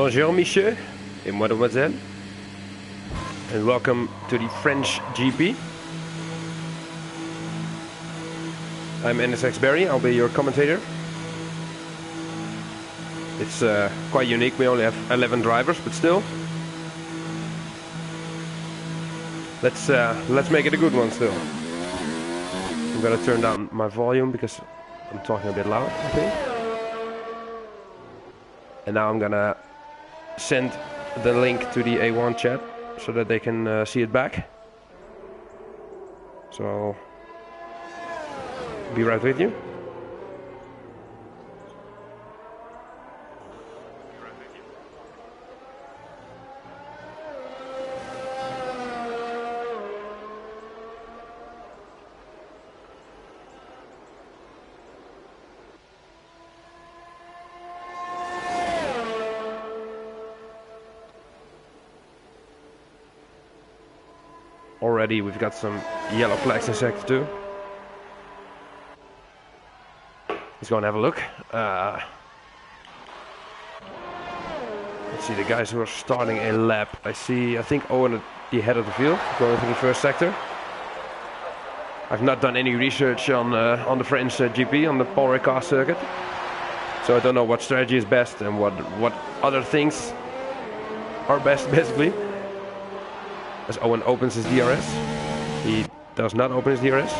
Bonjour, monsieur et mademoiselle, and welcome to the French GP. I'm NSX Barry, I'll be your commentator. It's quite unique, we only have 11 drivers, but still. Let's make it a good one still. I'm gonna turn down my volume because I'm talking a bit loud, I think. And now I'm gonna send the link to the A1 chat so that they can see it back. So I'll be right with you. Already we've got some yellow flags in sector 2. Let's go and have a look. Let's see the guys who are starting a lap. I think Owen at the head of the field, going through the first sector. I've not done any research on the French GP, on the Paul Ricard circuit. So I don't know what strategy is best and what other things are best, basically. As Owen opens his DRS, he does not open his DRS.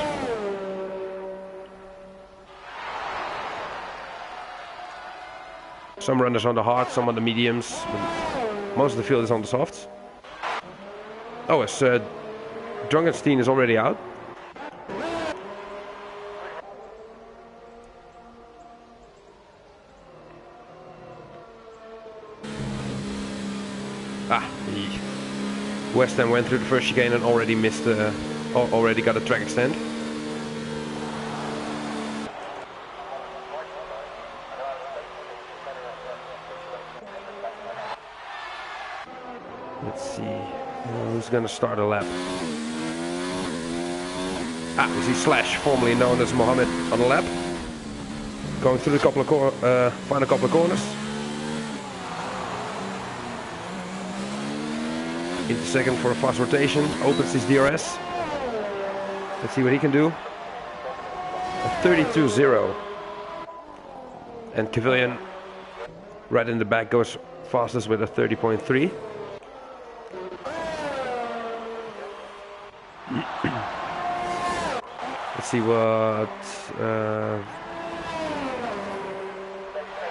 Some runners on the hards, some on the mediums. Most of the field is on the softs. Oh, as Drunkenstein is already out. West Ham went through the first chicane and already missed, already got a track extend. Let's see who's gonna start a lap. We see Slash, formerly known as Mohammed, on a lap, going through the final couple of corners. Into second for a fast rotation, opens his DRS. Let's see what he can do. A 32.0. And Cavillion, right in the back, goes fastest with a 30.3. Let's see what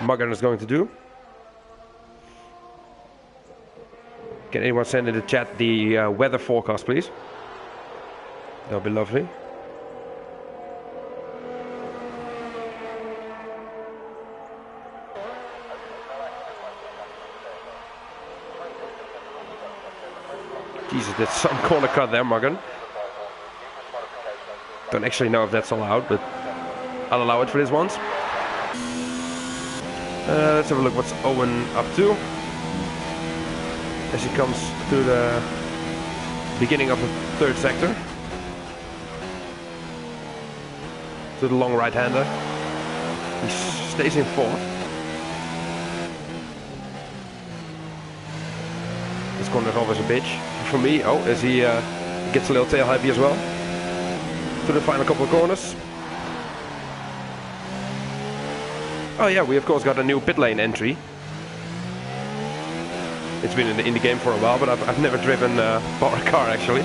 Muggen is going to do. Can anyone send in the chat the weather forecast, please? That'll be lovely. Jesus, there's some corner cut there, Morgan. Don't actually know if that's allowed, but I'll allow it for this once. Let's have a look what's Owen up to. As he comes through the beginning of the third sector. To the long right-hander. He stays in fourth. This corner is always a bitch for me. Oh, as he gets a little tail happy as well. To the final couple of corners. Oh yeah, we of course got a new pit lane entry. It's been in the game for a while, but I've never driven a power car actually.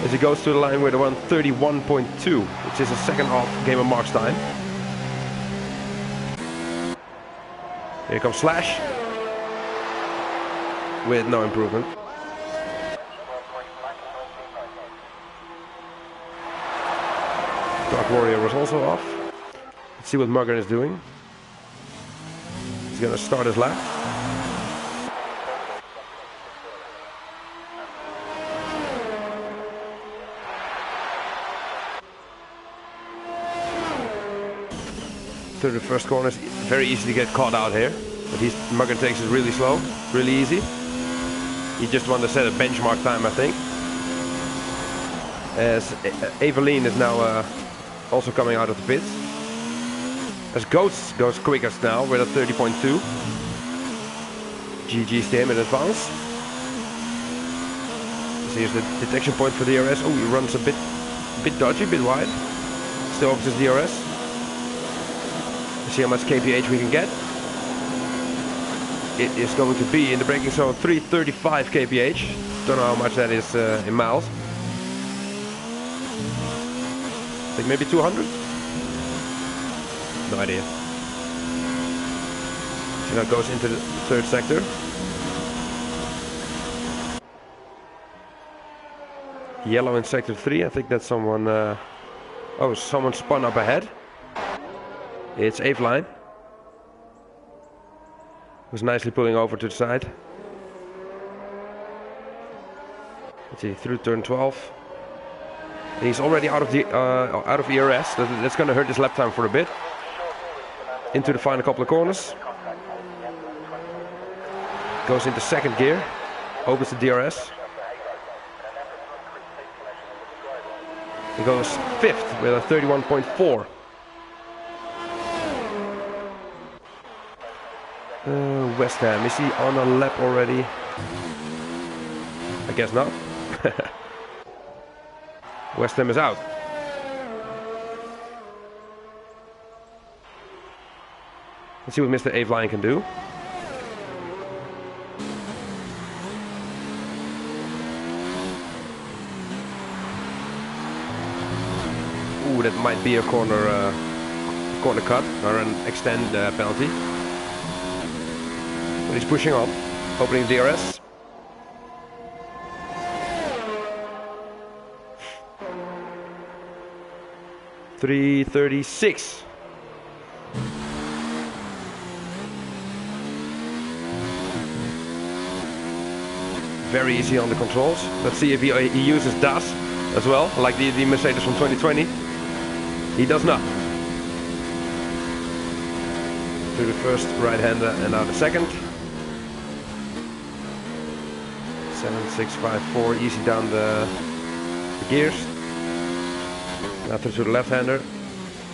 As he goes to the line with a 131.2, which is a second half game of Mark's time. Here comes Slash. With no improvement. Dark Warrior was also off. Let's see what Muggen is doing. He's gonna start his lap. Through the first corner, it's very easy to get caught out here, but Muggen takes it really slow, really easy. He just wanted to set a benchmark time, I think. As Eveline is now also coming out of the pits. As Ghost goes quickest now with a 30.2. GG's to him in advance. So here's the detection point for DRS. Oh, he runs a bit dodgy, a bit wide. Still opens his DRS. See how much kph we can get. It is going to be in the braking zone 335 kph. Don't know how much that is in miles. I think maybe 200? No idea. So now it goes into the third sector. Yellow in sector 3. I think that's someone... oh, someone spun up ahead. It's F1. Who's nicely pulling over to the side. Let's see, through turn 12. And he's already out of the out of ERS. That's going to hurt his lap time for a bit. Into the final couple of corners. Goes into second gear. Opens the DRS. He goes fifth with a 31.4. West Ham, is he on a lap already? I guess not. West Ham is out. Let's see what Mr. F1 can do. Ooh, that might be a corner cut or an extend penalty. But he's pushing on, opening the DRS. .336. Very easy on the controls. Let's see if he uses DAS as well, like the Mercedes from 2020. He does not. Through the first right-hander and now the second. 7, 6, 5, 4, easy down the gears. Now through to the left-hander.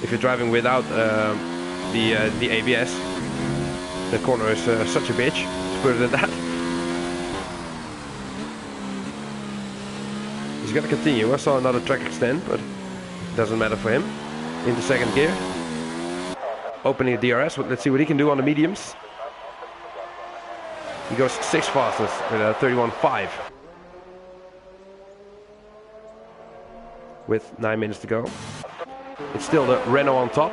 If you're driving without the ABS, the corner is such a bitch, to put it at that. He's gonna continue. I saw another track extend, but it doesn't matter for him. Into second gear. Opening the DRS, let's see what he can do on the mediums. He goes 6th fastest with a 31.5. With 9 minutes to go. It's still the Renault on top.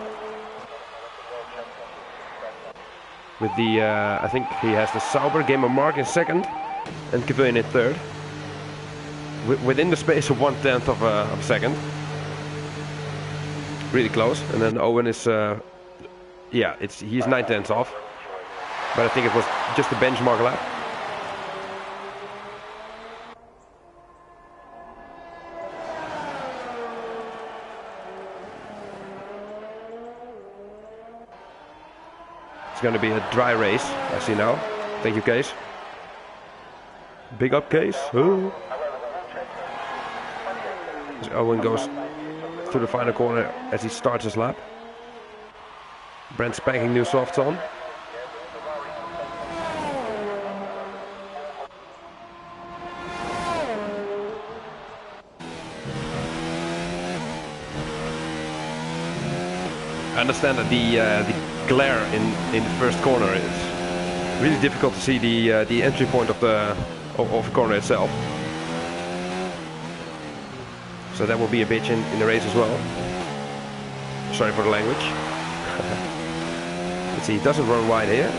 With the, I think he has the Sauber, Gamer Mark in second. And Kevin in third. Within the space of 1/10 of a second. Really close. And then Owen is, yeah, he's 9/10 off. But I think it was just a benchmark lap. It's going to be a dry race, I see now. Thank you, Case. Big up, Case. Ooh. So Owen goes to the final corner as he starts his lap. Brand spanking new softs on. I understand that the glare in the first corner is really difficult to see the entry point of the corner itself. So that will be a bitch in the race as well. Sorry for the language. Let's see, he doesn't run wide here.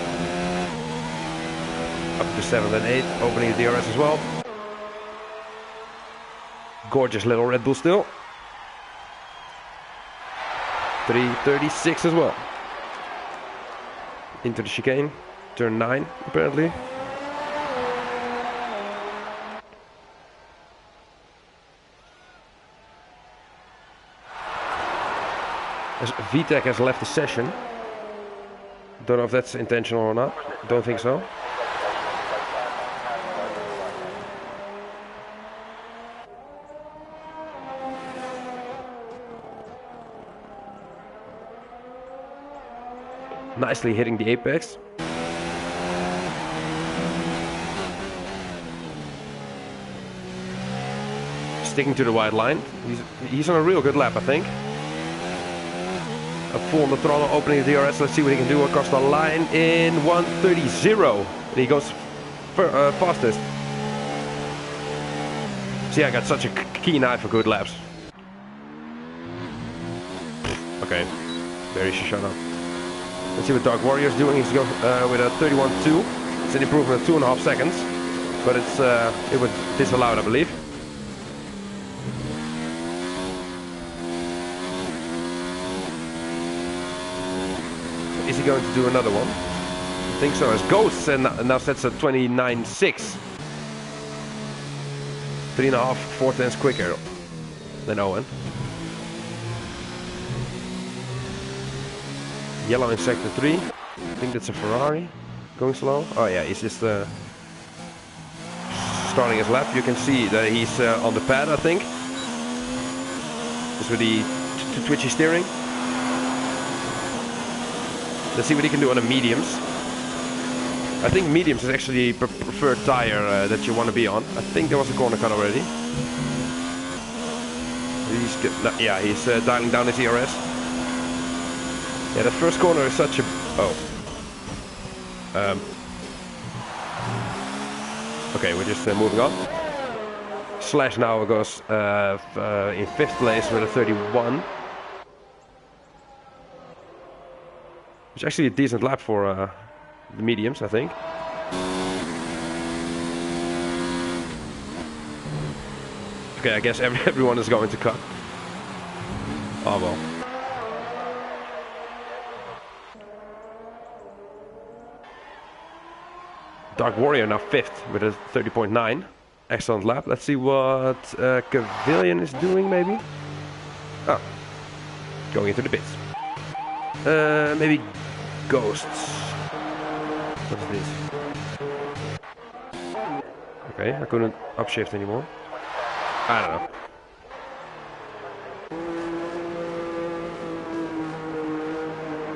Up to 7th and 8th, opening the DRS as well. Gorgeous little Red Bull still. 3:36 as well. Into the chicane, turn 9 apparently. As VTEC has left the session. Don't know if that's intentional or not. Don't think so. Nicely hitting the apex. sticking to the white line. He's on a real good lap, I think. A full on the throttle, opening the DRS. Let's see what he can do across the line in 1:30. He goes fastest. See, I got such a keen eye for good laps. Okay, Barry should shut up. Let's see what Dark Warrior's doing. He's going with a 31.2. It's an improvement of 2.5 seconds, but it was disallowed, I believe. Is he going to do another one? I think so. As Ghosts and now sets a 29.6. 3.5, 4 tenths quicker than Owen. Yellow in sector 3. I think that's a Ferrari going slow. Oh yeah, he's just starting his lap. You can see that he's on the pad, I think. Just with the twitchy steering. Let's see what he can do on the mediums. I think mediums is actually the preferred tire that you want to be on. I think there was a corner cut already. He's dialing down his ERS. Yeah, the first corner is such a... Oh. Okay, we're just moving on. Slash now goes in 5th place with a 31. It's actually a decent lap for the mediums, I think. Okay, I guess everyone is going to cut. Oh well. Dark Warrior now 5th with a 30.9. Excellent lap. Let's see what Cavillion is doing, maybe. Oh, going into the pits. Maybe Ghosts. What is this? Okay, I couldn't upshift anymore. I don't know.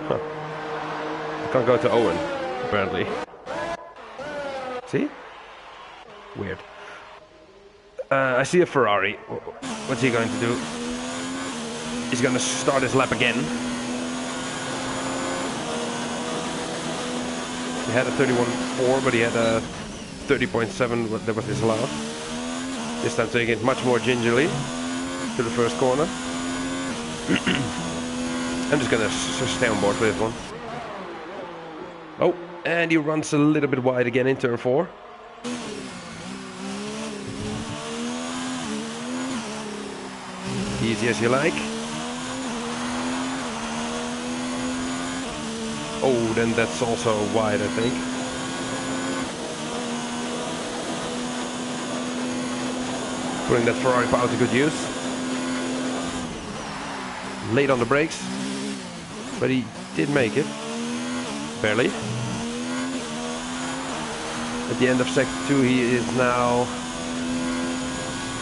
Huh. I can't go to Owen, apparently. See? Weird. I see a Ferrari. What's he going to do? He's going to start his lap again. He had a 31.4, but he had a 30.7 that was disallowed. This time taking it much more gingerly to the first corner. I'm just gonna stay on board for this one. Oh, and he runs a little bit wide again in turn 4. Easy as you like. Oh, then that's also wide, I think. Putting that Ferrari power to good use. Late on the brakes, but he did make it. Barely. At the end of sector 2, he is now...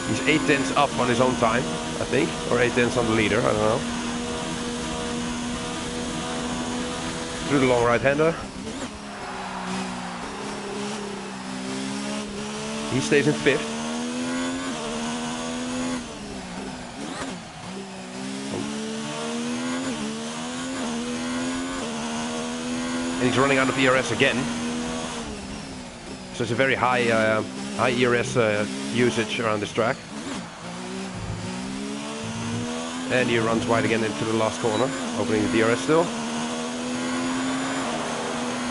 He's 8 tenths up on his own time, I think. Or 8 tenths on the leader, I don't know. Through the long right-hander. He stays in 5th. And he's running out of ERS again. So it's a very high ERS usage around this track. And he runs wide again into the last corner, opening the DRS still.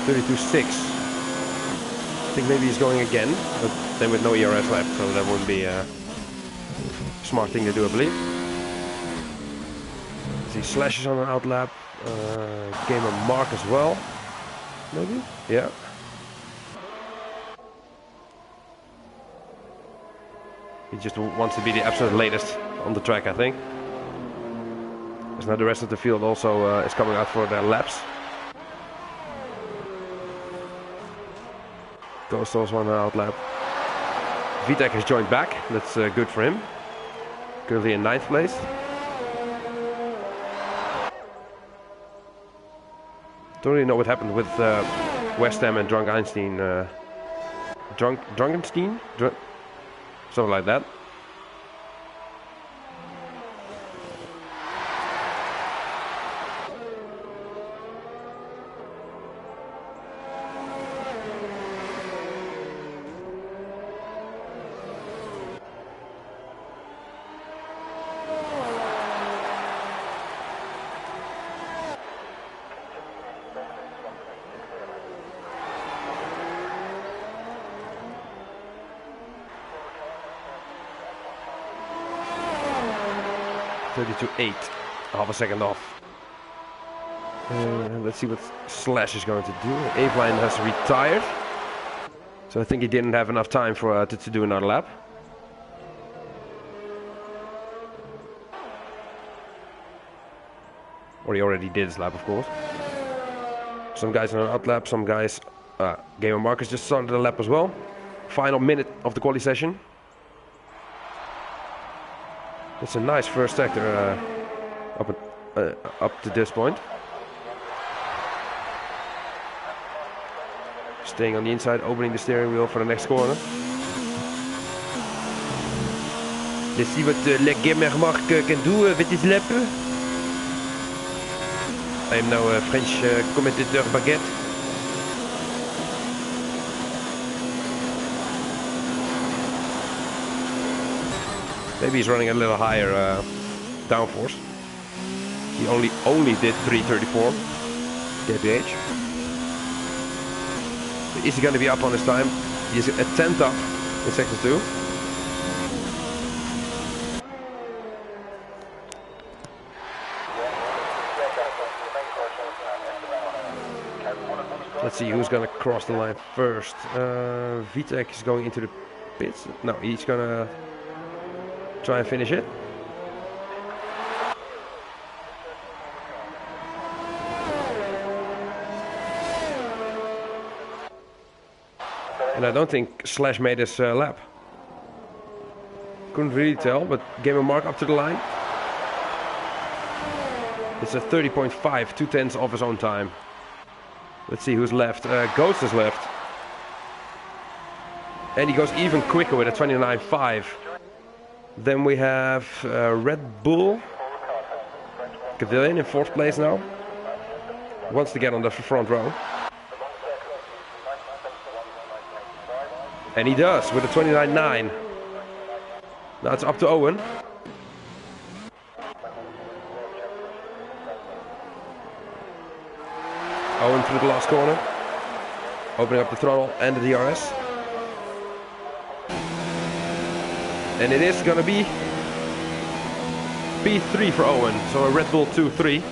32.6. I think maybe he's going again, but then with no ERS left, so that wouldn't be a smart thing to do, I believe. See slashes on an outlap. Gamer Mark as well. Maybe? Yeah. He just wants to be the absolute latest on the track, I think. Because now the rest of the field also is coming out for their laps. Ghost also on an outlap. Vitek has joined back. That's good for him. Currently in 9th place. Don't really know what happened with West Ham and Drunk Einstein. Drunkenstein? Something like that. 32.8, half a second off. Let's see what Slash is going to do. Aveline has retired, so I think he didn't have enough time for to do another lap. Or he already did his lap, of course. Some guys on an out lap, some guys... Gamer Marcus just started the lap as well. Final minute of the quali session. It's a nice first sector up to this point. Staying on the inside, opening the steering wheel for the next corner. Let's see what Le Gamer Mark can do with this lap. I am now a French commentator baguette. Maybe he's running a little higher downforce. He only did 334 kph. But is he going to be up on his time? He's a 10th up in sector 2. Let's see who's going to cross the line first. Vitek is going into the pits. No, he's going to try and finish it. And I don't think Slash made his lap. Couldn't really tell, but Gamer Mark up to the line. It's a 30.5, 2/10 off his own time. Let's see who's left. Ghost is left. And he goes even quicker with a 29.5. Then we have Red Bull. Cavilion in 4th place now. Wants to get on the front row. And he does with a 29.9. Now it's up to Owen. Owen through the last corner. Opening up the throttle and the DRS. And it is going to be P3 for Owen. So a Red Bull 2-3.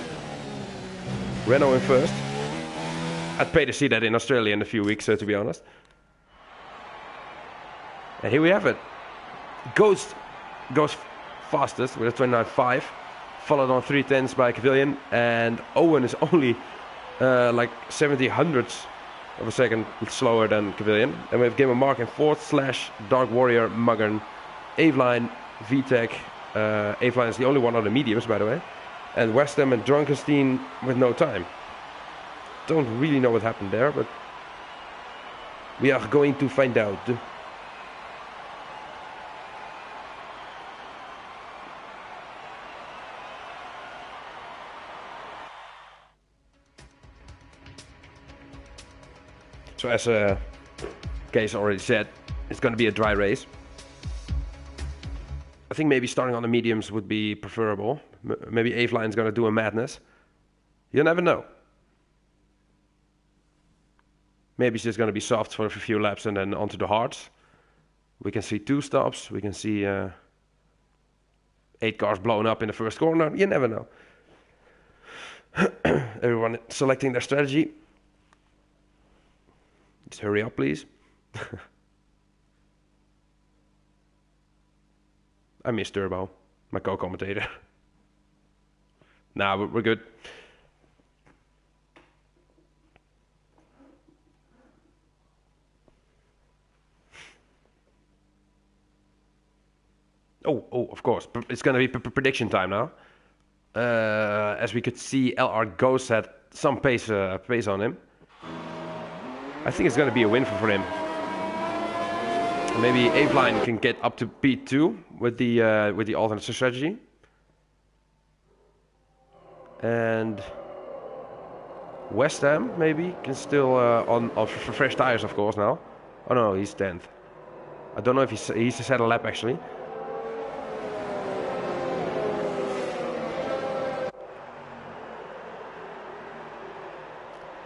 Renault in first. I'd pay to see that in Australia in a few weeks, to be honest. And here we have it. Ghost goes fastest with a 29.5. Followed on 3/10 by Cavilion. And Owen is only like 70 hundredths of a second slower than Cavilion. And we have Gamer Mark in 4th, Slash, Dark Warrior, Muggern, Aveline, VTech. Aveline is the only one on the mediums, by the way. And West Ham and Drunkenstein with no time. Don't really know what happened there, but we are going to find out. So as Case already said, it's going to be a dry race. I think maybe starting on the mediums would be preferable. Maybe Aveline's going to do a madness. You never know. Maybe it's just going to be soft for a few laps and then onto the hards. We can see 2 stops. We can see 8 cars blown up in the first corner. You never know. Everyone selecting their strategy. Just hurry up, please. I miss Turbo, my co-commentator. Nah, we're good. Oh, of course. It's going to be prediction time now. As we could see, LR Ghost had some pace on him. I think it's going to be a win for him. Maybe Aveline can get up to P2 with the alternate strategy. And West Ham maybe can still on for fresh tires, of course, now. Oh no, he's 10th. I don't know if he's had a lap actually.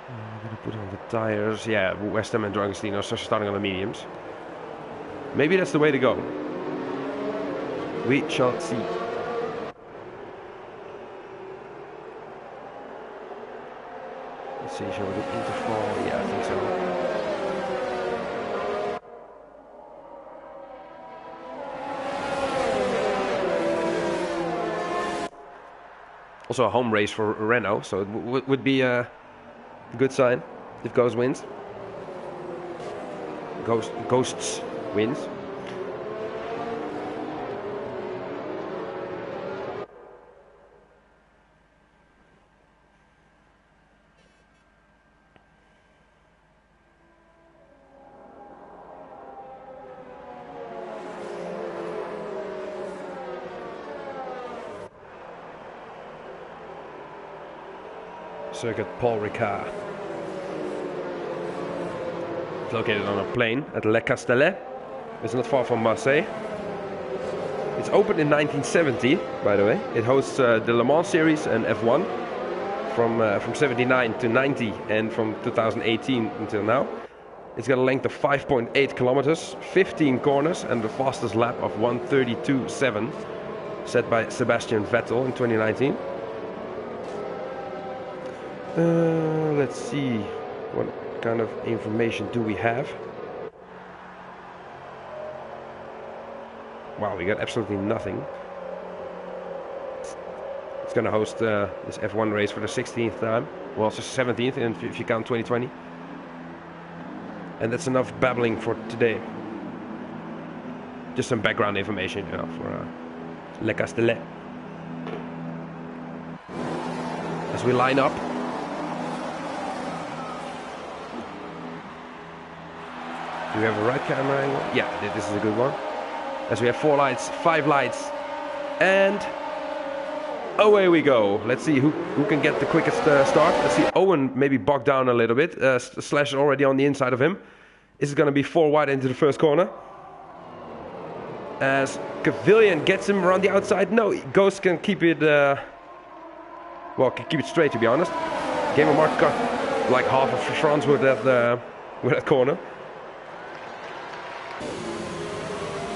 I'm gonna put on the tires. Yeah, West Ham and Drunkenstein are starting on the mediums. Maybe that's the way to go. We shall see. Let's see, shall we do interval? Yeah, I think so. Also a home race for Renault, so it would be a good sign if Ghost wins. Ghosts wins. Circuit Paul Ricard. It's located on a plain at Le Castellet. It's not far from Marseille. It's opened in 1970, by the way. It hosts the Le Mans series and F1 from 79 to 90 and from 2018 until now. It's got a length of 5.8 kilometers, 15 corners, and the fastest lap of 1:32.7, set by Sebastian Vettel in 2019. Let's see, what kind of information do we have? Wow, we got absolutely nothing. It's gonna host this F1 race for the 16th time. Well, it's the 17th if you count 2020. And that's enough babbling for today. Just some background information, you know, for Le Castellet. As we line up. Do we have a right camera angle? Yeah, this is a good one. As we have 4 lights, 5 lights, and away we go. Let's see who can get the quickest start. Let's see Owen maybe bogged down a little bit. Slash already on the inside of him. Is it going to be 4 wide into the first corner? As Cavillion gets him around the outside. No, Ghost can keep it. Well, can keep it straight, to be honest. Gamer Mark got like half of France with that corner.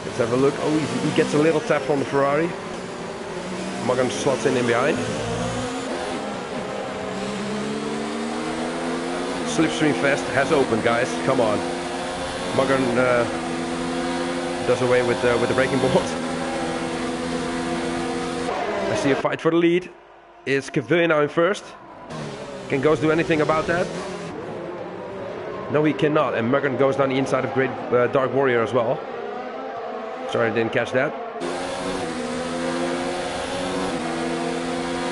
Let's have a look. Oh, he gets a little tap from the Ferrari. Magan slots in behind. Slipstream Fest has opened, guys. Come on. Magan does away with the braking board. I see a fight for the lead. Is Cavillion now in first? Can Ghost do anything about that? No, he cannot. And Magan goes down the inside of Great Dark Warrior as well. Sorry, I didn't catch that.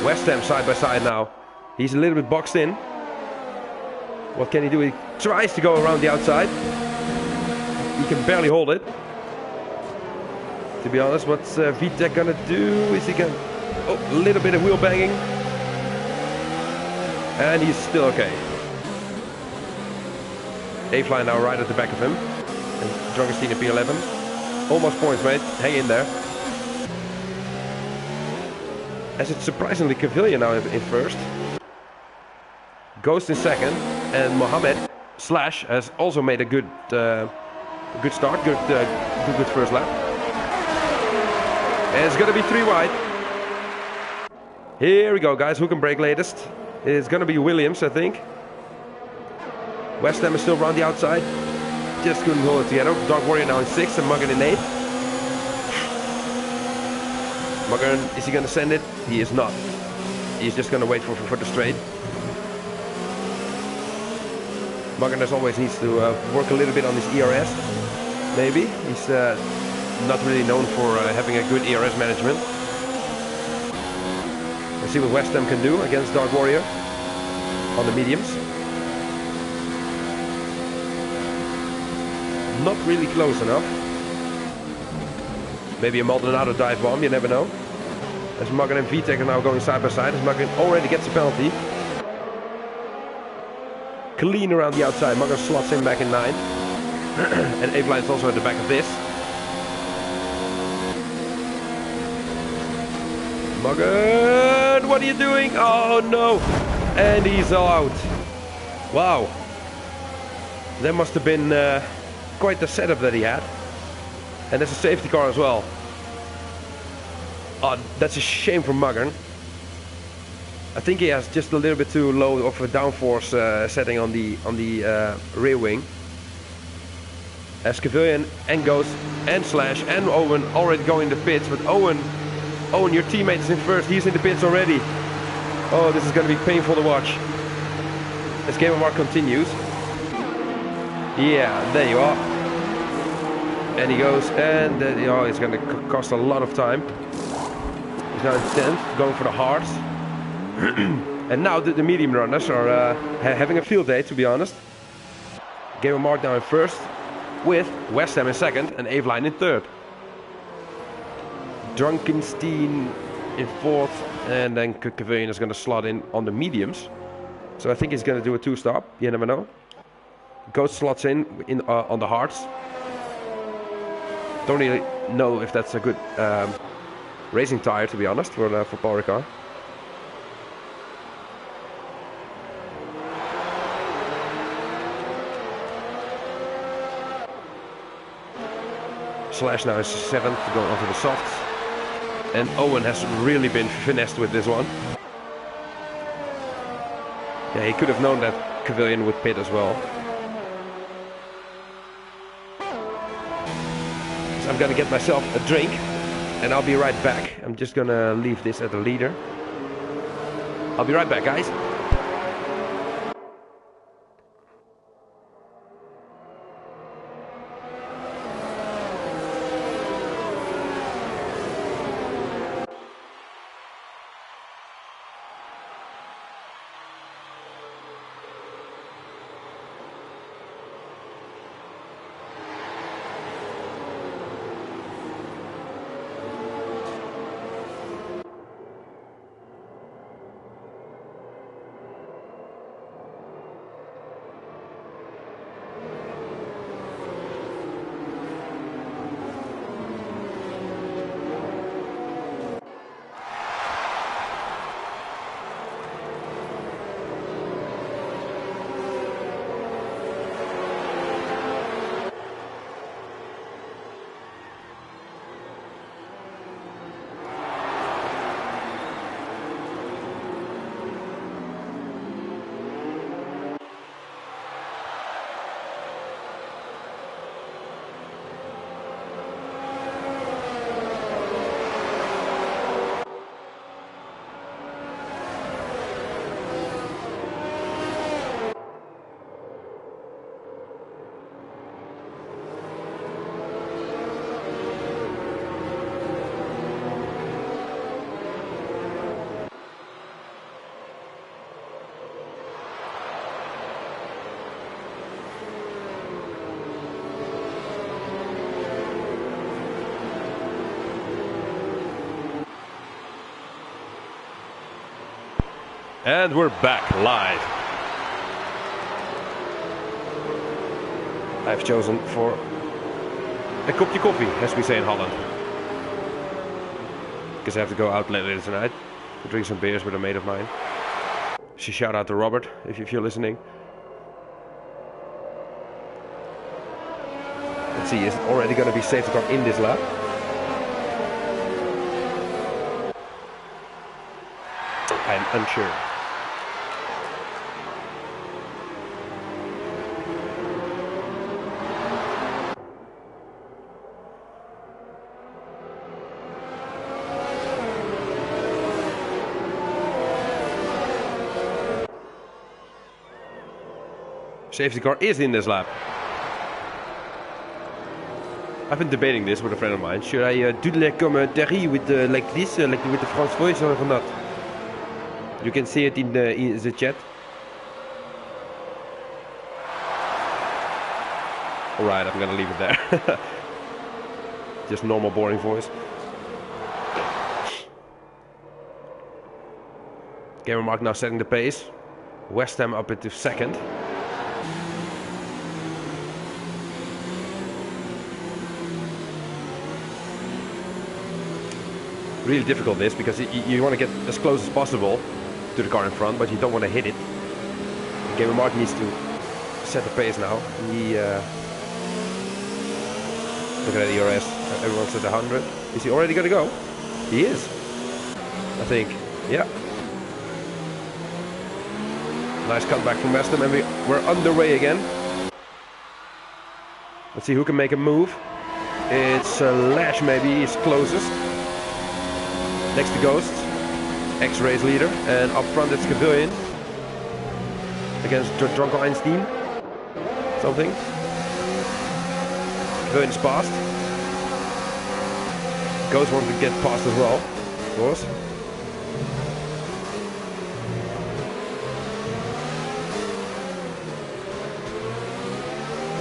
West Ham side by side now. He's a little bit boxed in. What can he do? He tries to go around the outside. He can barely hold it. To be honest, what's Vitek gonna do? Is he gonna... Oh, a little bit of wheel banging. And he's still okay. A-Fly now right at the back of him. And Dragostino P11. Almost points, mate. Hang in there. As it's surprisingly Cavillion now in first. Ghost in second. And Mohamed Slash has also made a good start. Good first lap. And it's going to be 3 wide. Here we go, guys. Who can brake latest? It's going to be Williams, I think. West Ham is still around the outside. Just couldn't hold it together. Dark Warrior now in 6th and Magan in 8th. Magan, is he going to send it? He is not. He's just going to wait for the straight. Magan as always needs to work a little bit on his ERS. Maybe. He's not really known for having a good ERS management. Let's see what West Ham can do against Dark Warrior on the mediums. Not really close enough. Maybe a Maldonado dive bomb, you never know. As Magan and Vitek are now going side by side, as Magan already gets a penalty. Clean around the outside, Magan slots in back in 9. And A-Fly is also at the back of this. Magan, what are you doing? Oh no! And he's out. Wow. That must have been quite the setup that he had. And there's a safety car as well. Oh, that's a shame for Magan. I think he has just a little bit too low of a downforce setting on the rear wing. As Cavilion and Ghost and Slash and Owen already going in the pits, but Owen, your teammate is in first. He's in the pits already. Oh, this is going to be painful to watch. As Game of Mark continues. Yeah, there you are. And he goes, and it's going to cost a lot of time. He's now in 10th, going for the hards. And now the medium runners are having a field day, to be honest. Game of Mark now in first, with West Ham in second and Aveline in third. Drunkenstein in fourth, and then Cavilion is going to slot in on the mediums. So I think he's going to do a two-stop, you never know. Ghost slots in on the hards. Don't really know if that's a good racing tire, to be honest, for Paul Ricard. Slash now is 7th, going onto the softs. And Owen has really been finessed with this one. Yeah, he could have known that Cavilion would pit as well. So I'm gonna get myself a drink and I'll be right back. I'm just gonna leave this at the leader. I'll be right back, guys. And we're back live. I've chosen for a cupje coffee, as we say in Holland. Because I have to go out later tonight to drink some beers with a mate of mine. So shout out to Robert, if you're listening. Let's see, is it already going to be safety car in this lap? I'm unsure. Safety car is in this lap. I've been debating this with a friend of mine. Should I do the commentary with like this, like with the French voice, or not? You can see it in the chat. Alright, I'm gonna leave it there. Just normal boring voice. Gamer Mark now setting the pace. West Ham up into second. Really difficult this, because you want to get as close as possible to the car in front, but you don't want to hit it. Gamer Mark needs to set the pace now. He look at the ERS. Everyone's at 100. Is he already going to go? He is. I think. Yeah. Nice cutback from Westham, and we're underway again. Let's see who can make a move. It's Lash, maybe, he's closest. Next to Ghost, X-Rays leader, and up front it's Pavilion against Drunko Einstein. Something. Pavilion is past. Ghost wants to get past as well, of course.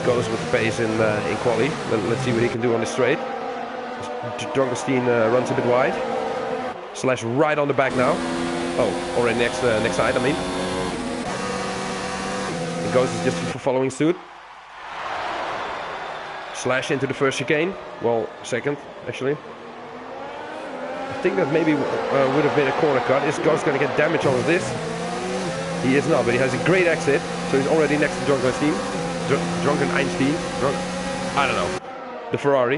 Goes with the pace in quali. Let's see what he can do on the straight. Drunkenstein runs a bit wide. Slash right on the back now. Oh, already next side, I mean. And Ghost is just following suit. Slash into the first chicane. Well, second, actually. I think that maybe would have been a corner cut. Is Ghost going to get damage on this? He is not, but he has a great exit. So he's already next to Drunkenstein. Drunken Einstein. I don't know. The Ferrari.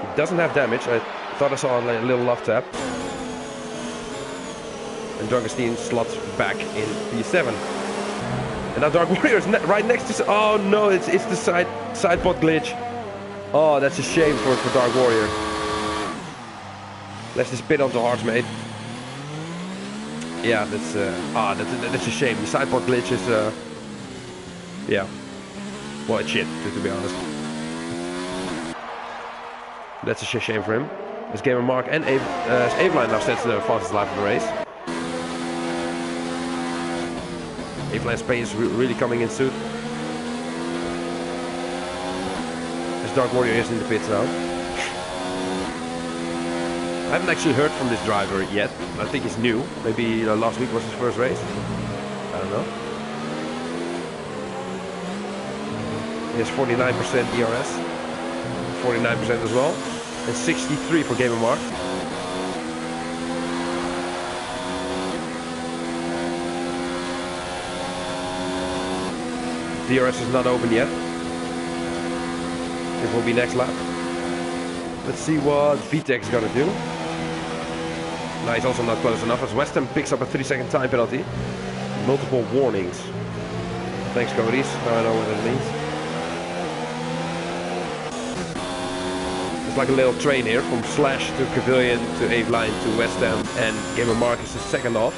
He doesn't have damage. I thought I saw a little love tap. And Drunkenstein slots back in P7. And now Dark Warrior is right next to... Oh no, it's the side pod glitch. Oh, that's a shame for Dark Warrior. Let's just spit onto Hearts, mate. Yeah, that's a shame. The side pod glitch is, yeah, well, it's shit, to be honest. That's a shame for him. This gamer Mark and Aveline now sets the fastest lap of the race. Aveline's pace is really coming in soon. As Dark Warrior is in the pits now. I haven't actually heard from this driver yet. I think he's new. Maybe last week was his first race. I don't know. He has 49% ERS. 49% as well. And 63 for Gamer Mark. DRS is not open yet. This will be next lap. Let's see what VTEC is gonna do. No, he's also not close enough as Westham picks up a 3-second time penalty. Multiple warnings. Thanks, Cody's. Now I know what that means. It's like a little train here from Slash to Pavilion to Aveline to Westham, and Gamer Marcus is second off.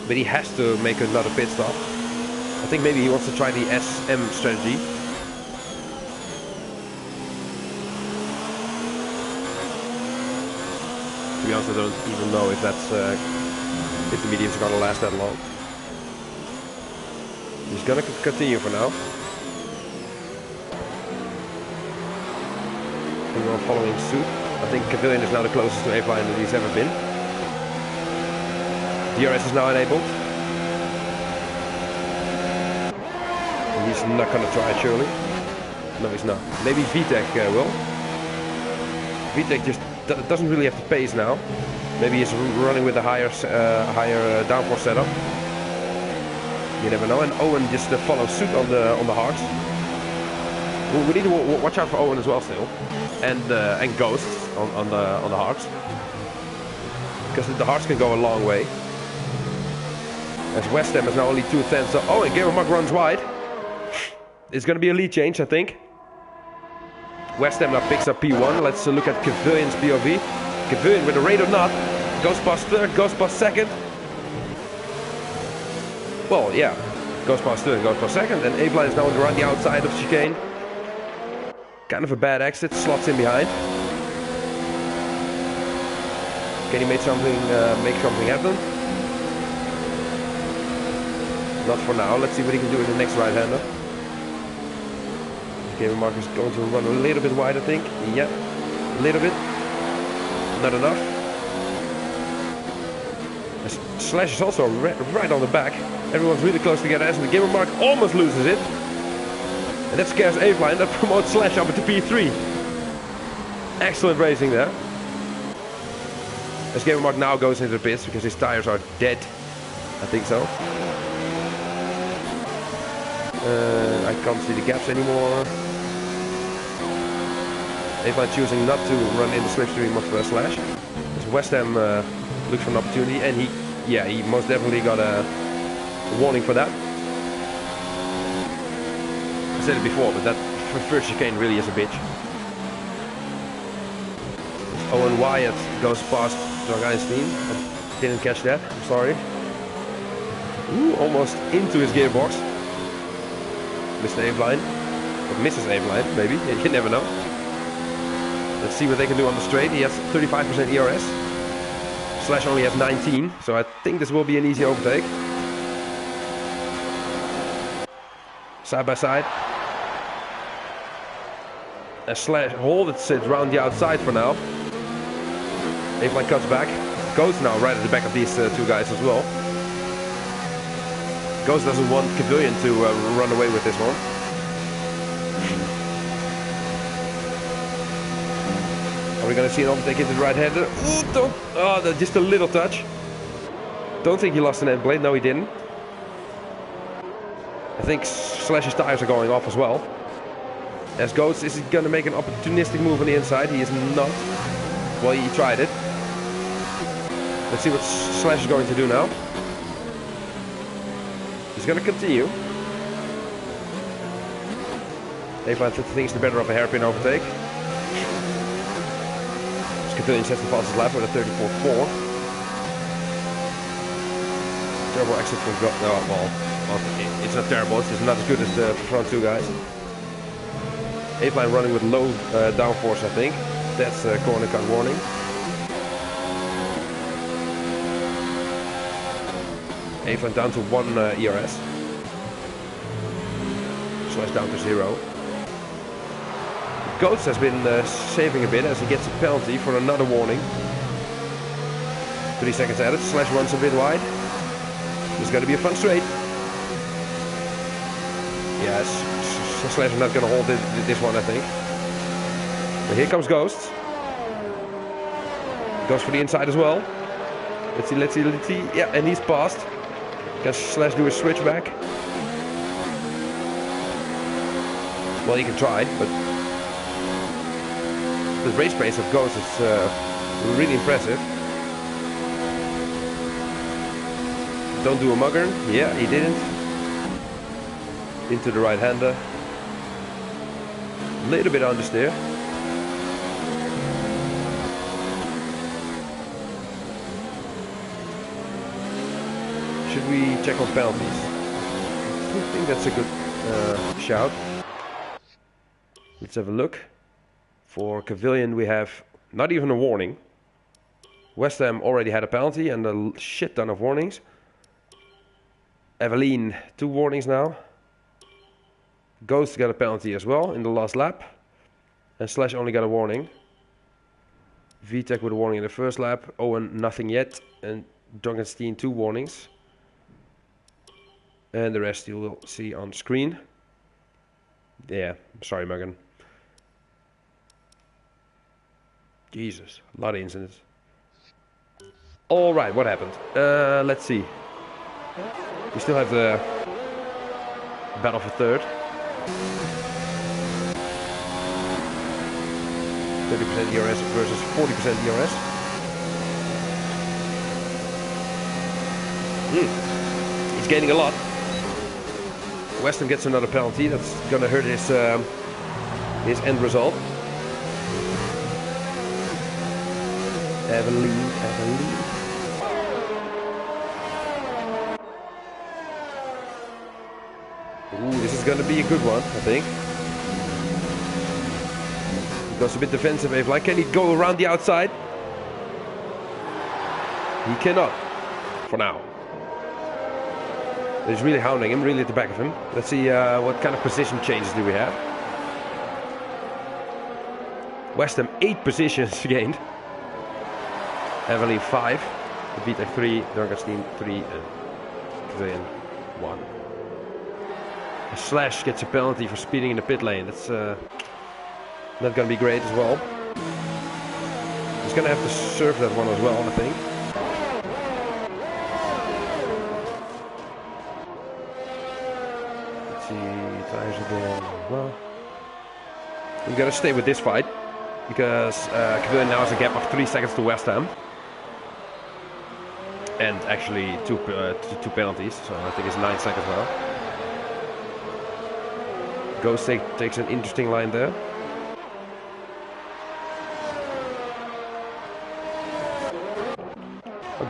But he has to make another pit stop. I think maybe he wants to try the SM strategy. To be honest, I don't even know if that's if the mediums are gonna last that long. He's gonna continue for now. We're following suit. I think Pavilion is now the closest to Aveline that he's ever been. DRS is now enabled. And he's not gonna try it, surely. No, he's not. Maybe VTEC will. VTEC just doesn't really have the pace now. Maybe he's running with a higher downforce setup. You never know. And Owen just follows suit on the Hearts. We need to watch out for Owen as well still, and Ghost on the Hearts, because the Hearts can go a long way. As Westham is now only 2/10. So and Gamer Mark runs wide. It's going to be a lead change, I think. Westham now picks up P1. Let's look at Pavillion's POV. Pavilion with a rate or not. Goes past third, goes past second. Well, yeah. Goes past third, goes past second. And Aveline is now on the outside of chicane. Kind of a bad exit. Slots in behind. Can he make something happen? Not for now. Let's see what he can do in the next right-hander. Gamer Mark is going to run a little bit wide, I think. Yeah, a little bit. Not enough. Slash is also right on the back. Everyone's really close together, and the Gamer Mark almost loses it. And that scares Aveline. That promotes Slash up into P3. Excellent racing there. As Gamer Mark now goes into the pits because his tires are dead. I think so. I can't see the gaps anymore. Aveline choosing not to run in the slipstream of Slash. As Westham looks for an opportunity, and he most definitely got a warning for that. I said it before, but that first chicane really is a bitch. Owen Wyatt goes past Doug Einstein. I didn't catch that, I'm sorry. Ooh, almost into his gearbox. Mr. Aveline. Or Mrs. Aveline, maybe. You never know. Let's see what they can do on the straight. He has 35% ERS. Slash only has 19, so I think this will be an easy overtake. Side by side. And Slash hold it sits around the outside for now. Aveline cuts back. Ghost now right at the back of these two guys as well. Ghost doesn't want Pavilion to run away with this one. Are we going to see an overtake into the right hander? Ooh, don't! Oh, just a little touch. Don't think he lost an end blade. No, he didn't. I think Slash's tires are going off as well. As Ghost is going to make an opportunistic move on the inside. He is not. Well, he tried it. Let's see what Slash is going to do now. He's going to continue. Aveline thinks the better of a hairpin overtake. Pavilion sets the fastest lap with a 34.4. Terrible exit from it's not terrible, it's just not as good as the front two guys. Aveline running with low downforce, I think. That's a corner cut warning. Aveline down to 1 ERS. Slash down to 0. Ghost has been saving a bit as he gets a penalty for another warning. 3 seconds added. Slash runs a bit wide. This is going to be a fun straight. Yes, Slash is not going to hold this one, I think. But here comes Ghost. Goes for the inside as well. Let's see. Yeah, and he's passed. Can Slash do a switchback? Well, he can try, but the race pace of Ghost is really impressive. Don't do a mugger. Yeah, he didn't. Into the right-hander. A little bit understeer. Should we check on penalties? I think that's a good shout. Let's have a look. For Pavilion we have not even a warning. West Ham already had a penalty and a shit ton of warnings. Eveline, 2 warnings now. Ghost got a penalty as well in the last lap. And Slash only got a warning. VTech with a warning in the first lap. Owen nothing yet. And Duncanstein 2 warnings. And the rest you will see on screen. Yeah, sorry Megan. Jesus, a lot of incidents. Alright, what happened? Let's see. We still have the battle for third. 30% ERS versus 40% ERS. He's gaining a lot. West Ham gets another penalty. That's gonna hurt his end result. Eveline. Ooh, this is gonna be a good one, I think. He goes a bit defensive, Aveline. Can he go around the outside? He cannot, for now. He's really hounding him, really at the back of him. Let's see what kind of position changes do we have. West Ham 8 positions gained. Eveline 5, VTech 3, Duncanstein 3, and Pavilion 1. Slash gets a penalty for speeding in the pit lane. That's not going to be great as well. He's going to have to serve that one as well, I think. Let's see, tires again. Well, we've got to stay with this fight because Pavilion now has a gap of 3 seconds to West Ham. And actually two penalties, so I think it's 9 seconds now. Ghost takes an interesting line there.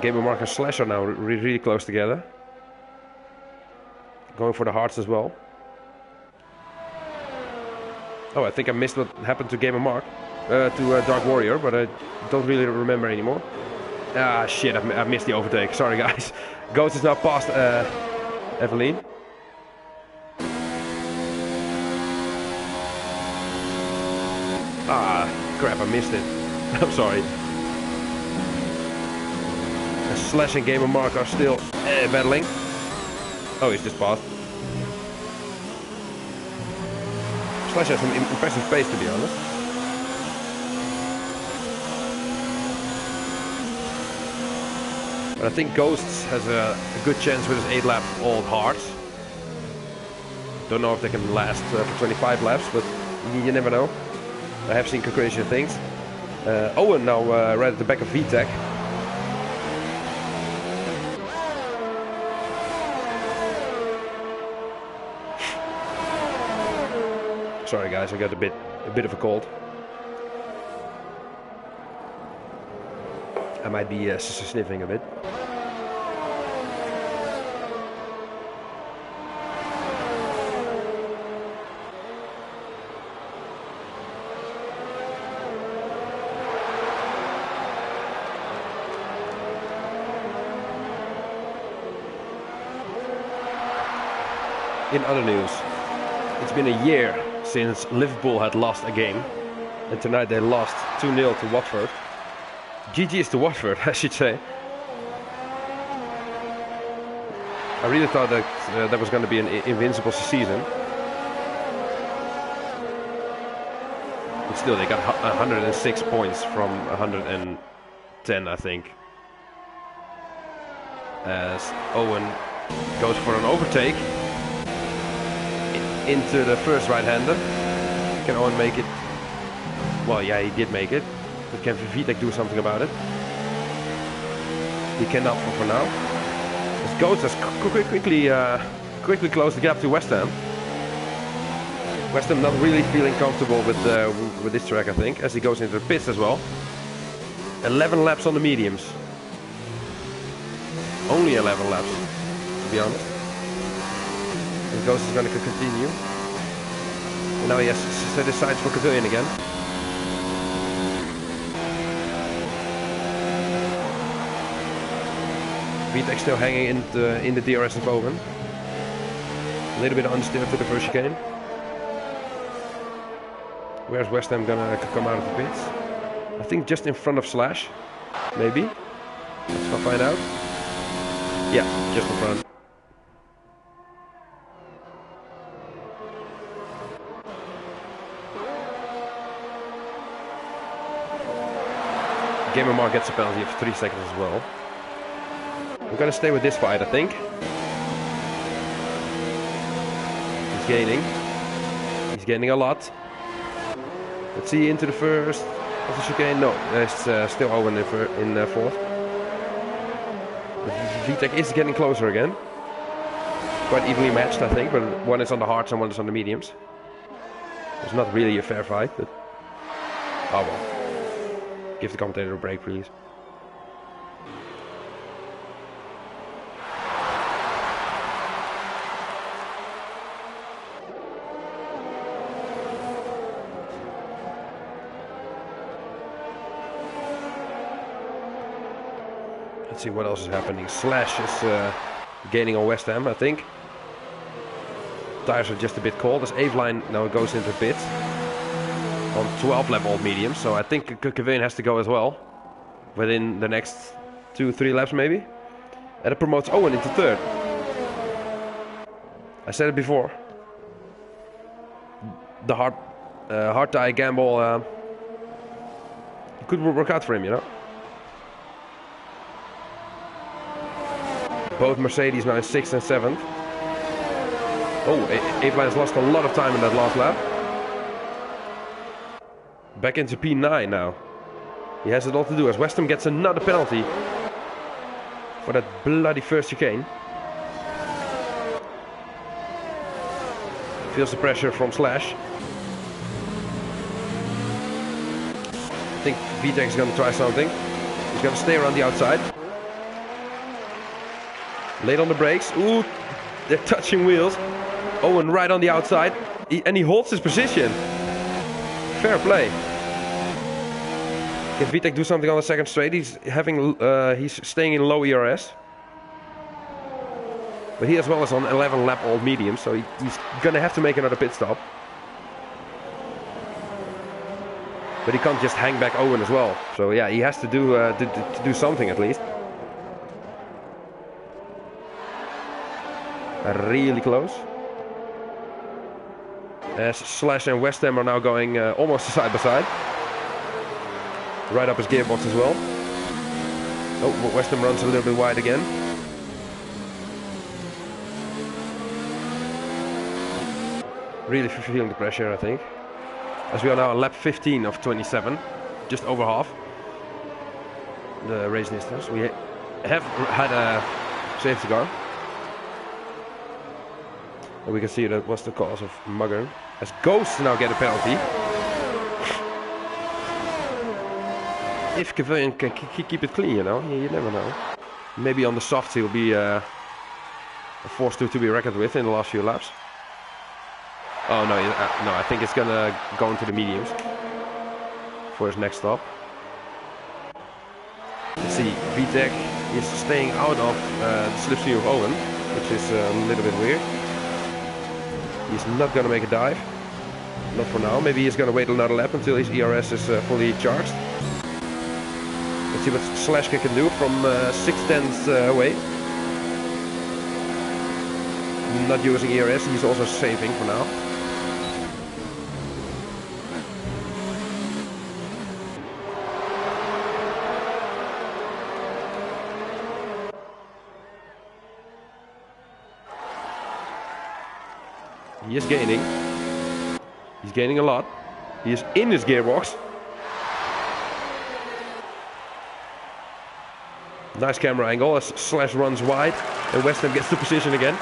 Gamer Mark and Slash are now really close together. Going for the hearts as well. Oh, I think I missed what happened to Gamer Mark. To Dark Warrior, but I don't really remember anymore. Ah, shit, I missed the overtake. Sorry, guys. Ghost is now past Evelyn. Ah, crap, I missed it. I'm sorry. Slash and Gamer Mark are still battling. Oh, he's just passed. Slash has some impressive pace, to be honest. But I think Ghosts has a good chance with his 8 lap old hearts. Don't know if they can last for 25 laps, but you never know. I have seen crazy things. Owen now right at the back of VTech. Sorry guys, I got a bit of a cold. I might be sniffing a bit. In other news, it's been a year since Liverpool had lost a game, and tonight they lost 2-0 to Watford. GG's to Watford, I should say. I really thought that that was going to be an invincible season. But still, they got 106 points from 110, I think. As Owen goes for an overtake into the first right-hander. Can Owen make it? Well, yeah, he did make it. But can VTech do something about it? He cannot for now. As Ghost has quickly closed the gap to West Ham. West Ham not really feeling comfortable with this track, I think, as he goes into the pits as well. 11 laps on the mediums. Only 11 laps, to be honest. And Ghost is going to continue. And now he has set his sights for Pavilion again. VTech still hanging in the DRS of Owen. A little bit undisturbed to the first chicane. Where's West Ham gonna come out of the pits? I think just in front of Slash, maybe. Let's find out. Yeah, just in front. Gamer Mark gets a penalty of 3 seconds as well. We're gonna stay with this fight, I think. He's gaining. He's gaining a lot. Let's see into the first of the chicane. No, there's still Owen in fourth. But VTech is getting closer again. Quite evenly matched, I think, but one is on the hards and one is on the mediums. It's not really a fair fight, but oh well. Give the commentator a break, please. Let's see what else is happening. Slash is gaining on West Ham, I think. Tires are just a bit cold as Aveline now goes into pit on 12 lap old medium, so I think Kevin has to go as well within the next 2-3 laps maybe. And it promotes Owen into third. I said it before. The hard tie gamble could work out for him, you know. Both Mercedes now in 6th and 7th. Oh, Aveline has lost a lot of time in that last lap. Back into P9 now. He has it all to do as West Ham gets another penalty. for that bloody first chicane. Feels the pressure from Slash. I think VTEC is going to try something. He's going to stay around the outside. Late on the brakes. Ooh, they're touching wheels. Owen right on the outside. And he holds his position. Fair play. Can VTEC do something on the second straight? He's staying in low ERS. But he as well is on 11 lap old medium, so he's gonna have to make another pit stop. But he can't just hang back Owen as well. So yeah, he has to do something at least. Really close. As Slash and West Ham are now going almost side by side. Right up his gearbox as well. Oh, West Ham runs a little bit wide again. Really feeling the pressure, I think. As we are now on lap 15 of 27, just over half the race distance. We have had a safety car. And we can see that was the cause of Muggern. As Ghost now get a penalty. If Kevin can keep it clean, you know, you never know. Maybe on the softs he'll be a force to be reckoned with in the last few laps. Oh no, no, I think it's gonna go into the mediums for his next stop. Let's see, VTEC is staying out of the slipstream of Owen, which is a little bit weird. He's not gonna make a dive, not for now. Maybe he's gonna wait another lap until his ERS is fully charged. Let's see what Slashka can do from 6/10 away. Not using ERS, he's also saving for now. He is gaining. He's gaining a lot. He is in his gearbox. Nice camera angle as Slash runs wide and West Ham gets the position again.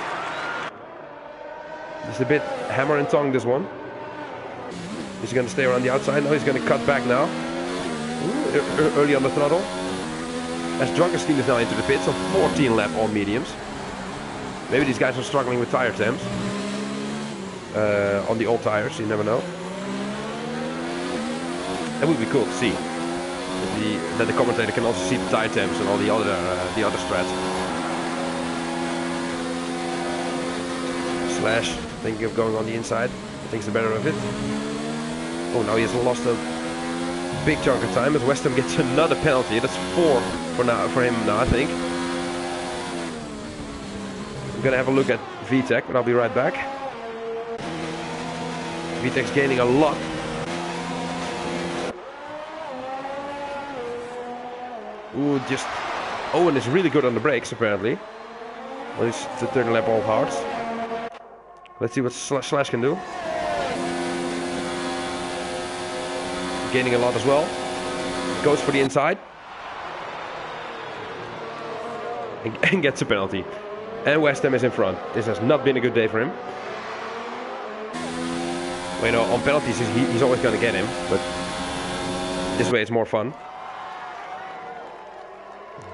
Just a bit hammer and tongue this one. He's going to stay around the outside. No, he's going to cut back now. Ooh, early on the throttle. As Drunkenstein is now into the pits on 14 lap all mediums. Maybe these guys are struggling with tire temps. On the old tires, you never know. That would be cool to see. That the commentator can also see the tire temps and all the other strats. Slash thinking of going on the inside. Thinks the better of it. Oh, now he has lost a big chunk of time as West Ham gets another penalty. That's 4 for him now, I think. I'm gonna have a look at VTEC, but I'll be right back. VTEC's gaining a lot. Ooh, just Owen is really good on the brakes apparently. Well, he's the third lap all hards. Let's see what Slash can do. Gaining a lot as well. Goes for the inside. And gets a penalty. And West Ham is in front. This has not been a good day for him. Well, you know, on penalties he's always going to get him, but this way it's more fun.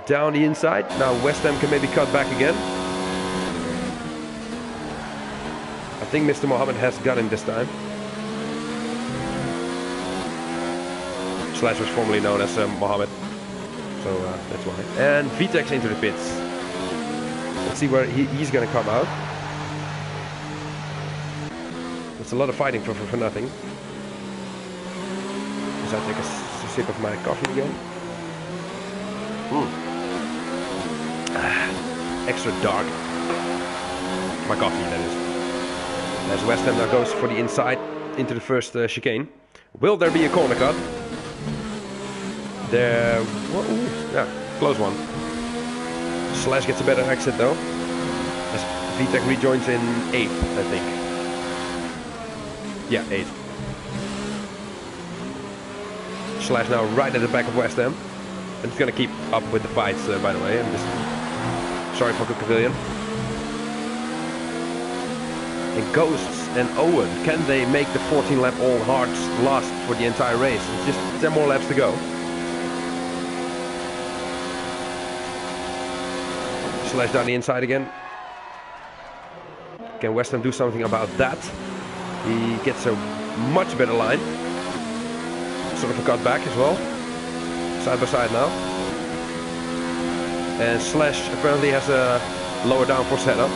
Down the inside. Now West Ham can maybe cut back again. I think Mr. Mohammed has got him this time. Slash was formerly known as Mohammed, so that's why. And VTEC's into the pits. Let's see where he's going to come out. It's a lot of fighting for nothing. As I take a sip of my coffee again. Extra dark. My coffee, that is. As West Ham now goes for the inside into the first chicane. Will there be a corner cut? There. Ooh, yeah, close one. Slash gets a better exit though. As VTEC rejoins in 8th, I think. Yeah, 8th. Slash now right at the back of West Ham. And it's gonna keep up with the fights, by the way. I'm just Sorry for the Pavilion. And Ghosts and Owen, can they make the 14 lap all hards last for the entire race? It's just 10 more laps to go. Slash down the inside again. Can West Ham do something about that? He gets a much better line. Sort of a cut back as well. Side by side now. And Slash apparently has a lower downforce setup.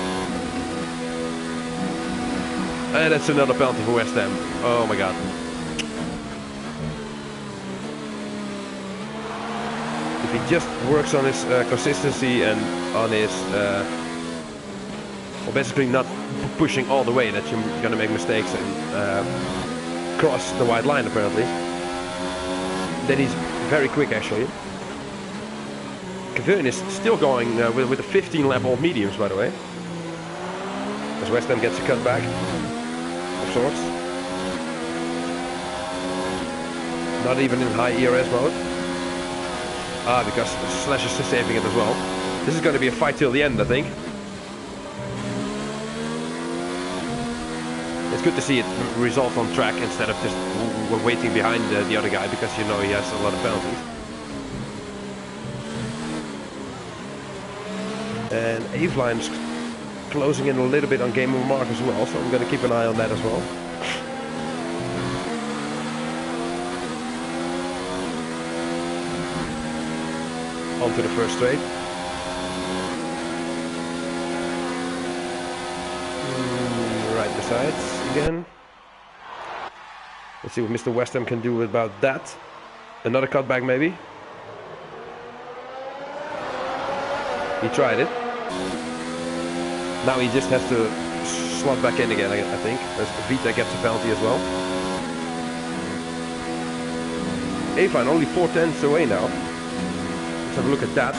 And that's another penalty for West Ham. Oh my god. If he just works on his consistency and on his... well, basically not pushing all the way, that you're gonna make mistakes and cross the white line apparently. Then he's very quick actually. Kevin is still going with a 15 lap old mediums, by the way. As West Ham gets a cut back of sorts. Not even in high ERS mode. Ah, because Slash is saving it as well. This is going to be a fight till the end, I think. It's good to see it resolved on track instead of just waiting behind the other guy, because you know he has a lot of penalties. And Aveline's closing in a little bit on Game of Mark as well, so I'm going to keep an eye on that as well. On to the first straight. Right besides again. Let's see what Mr. West Ham can do about that. Another cutback maybe. He tried it. Now he just has to slot back in again, I think. As Vita gets a penalty as well. Aveline only 4/10 away now. Let's have a look at that.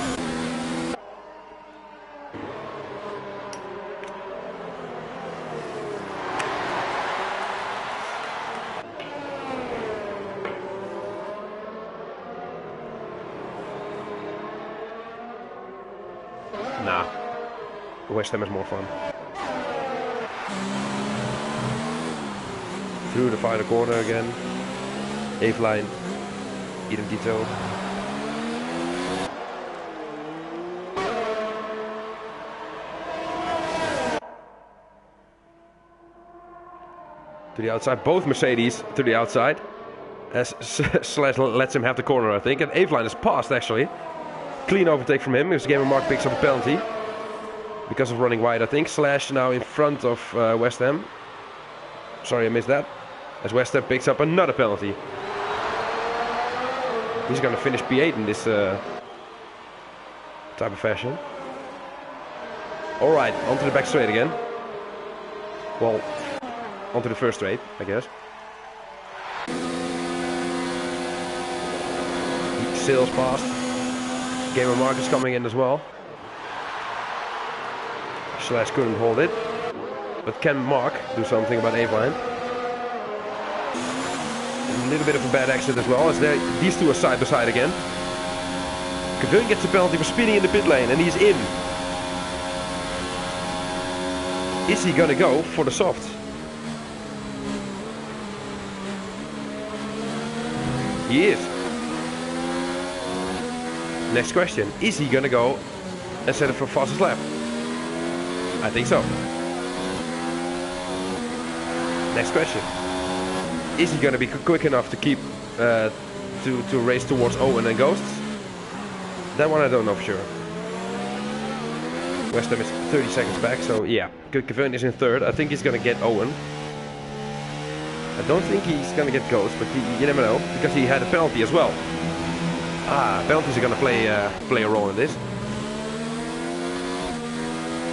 Nah, West Ham is more fun. Through the final corner again. Aveline, idem dito. To the outside, both Mercedes to the outside. As Slash lets him have the corner, I think. And Aveline is passed actually. Clean overtake from him. His Game of Mark picks up a penalty because of running wide, I think. Slash now in front of West Ham. Sorry, I missed that. As West Ham picks up another penalty. He's going to finish P8 in this type of fashion. Alright, onto the back straight again. Well, onto the first straight, I guess. He sails past. Game of Mark is coming in as well. Slash couldn't hold it. But can Mark do something about Aveline? A little bit of a bad exit as well, as these two are side by side again. Kevin gets a penalty for speeding in the pit lane, and he's in. Is he gonna go for the softs? He is. Next question, is he gonna go and set it for fastest lap? I think so. Next question, is he gonna be quick enough to keep to race towards Owen and Ghosts? That one I don't know for sure. West Ham is 30 seconds back, so yeah, Kevin is in third. I think he's gonna get Owen. I don't think he's gonna get Ghost, but you never know, because he had a penalty as well. Ah, penalties are gonna play a role in this.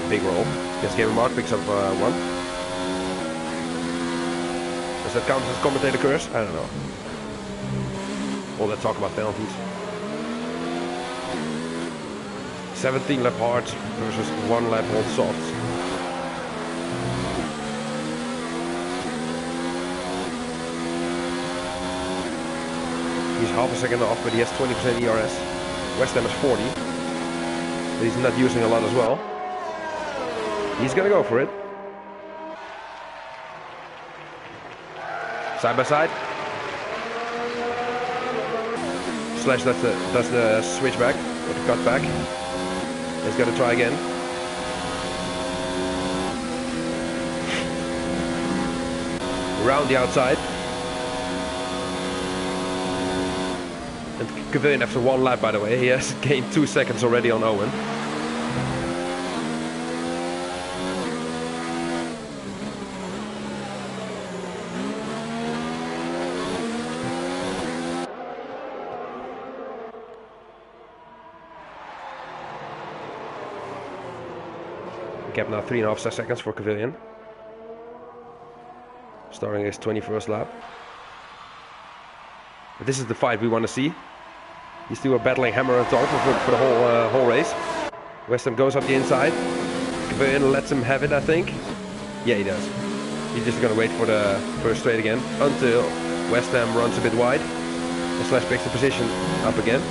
Big role. Yes, Game of Mark picks up one. Does that count as commentator curse? I don't know. All that talk about penalties. 17 lap hards versus 1 lap hold softs. He's half a second off, but he has 20% ERS. West Ham is 40. but he's not using a lot as well. He's gonna go for it. Side by side. Slash does the switchback, or the cutback. He's gonna try again. Around the outside. And Kevin after one lap, by the way, he has gained 2 seconds already on Owen. Gap now 3.5 seconds for Kevin. Starting his 21st lap. But this is the fight we want to see. These two are battling hammer and tongs for the whole race. West Ham goes up the inside. Kevin lets him have it, I think. Yeah, he does. He's just going to wait for the first straight again until West Ham runs a bit wide. And Slash picks the position up again.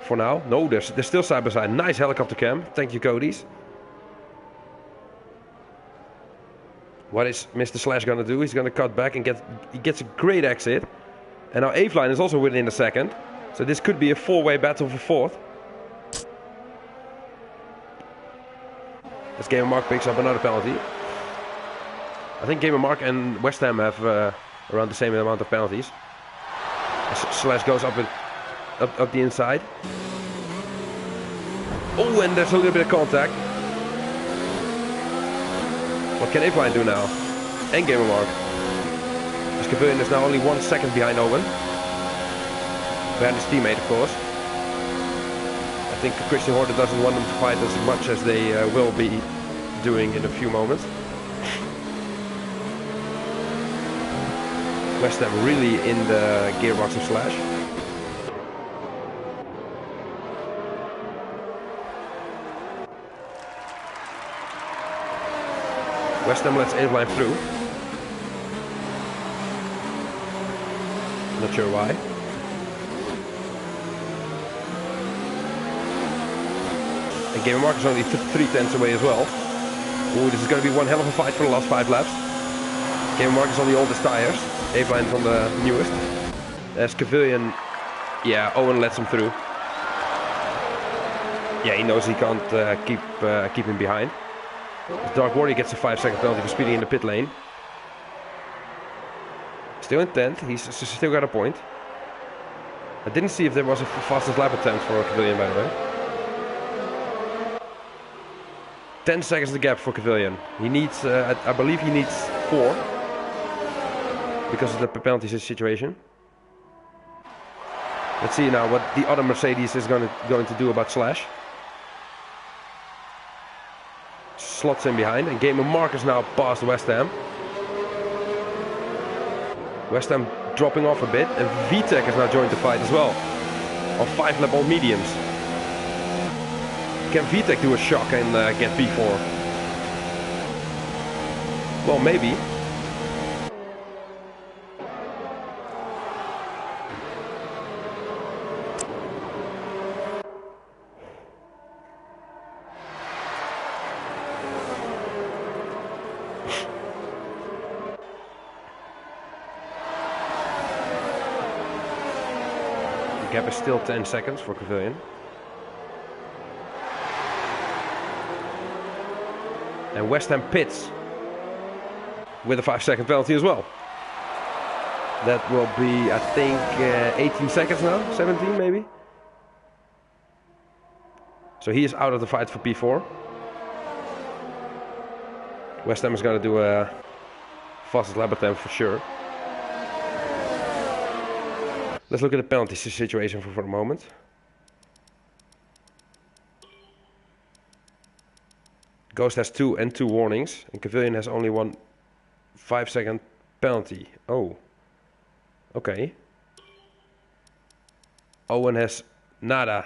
For now. No, they're still side by side. Nice helicopter cam. Thank you, Cody's. What is Mr. Slash gonna do? He's gonna cut back and he gets a great exit. And now Aveline is also within a second. So this could be a four-way battle for fourth. As Gamer Mark picks up another penalty. I think Gamer Mark and West Ham have around the same amount of penalties. As Slash goes up the inside. Oh, and there's a little bit of contact. What can Aveline do now? And Gamer Mark. As Kevin is now only 1 second behind Owen. Behind his teammate, of course. I think Christian Horner doesn't want them to fight as much as they will be doing in a few moments. West Ham really in the gearbox of Slash. West Ham lets Aveline through. Not sure why. And Gamer Mark is only 3/10 away as well. Ooh, this is going to be one hell of a fight for the last 5 laps. Gamer Mark is on the oldest tires. Aveline is on the newest. As Kevin, yeah, Owen lets him through. Yeah, he knows he can't keep him behind. Dark Warrior gets a 5-second penalty for speeding in the pit lane. Still in 10th, he's still got a point. I didn't see if there was a fastest lap attempt for Kevin, by the way. 10 seconds the gap for Kevin. He needs, I believe he needs 4. Because of the penalty situation. Let's see now what the other Mercedes is going to do about Slash. Slots in behind, and Gamer Mark is now past West Ham. West Ham dropping off a bit, and VTEC has now joined the fight as well. On 5-lap old mediums. Can VTEC do a shock and get P4? Well, maybe. The gap is still 10 seconds for Kevin. And West Ham pits with a 5-second penalty as well. That will be, I think, 18 seconds now, 17 maybe. So he is out of the fight for P4. West Ham is going to do a fastest lap attempt for sure. Let's look at the penalty situation for a moment. Ghost has 2 and 2 warnings, and Kevin has only 1 5-second penalty. Oh, okay. Owen has nada.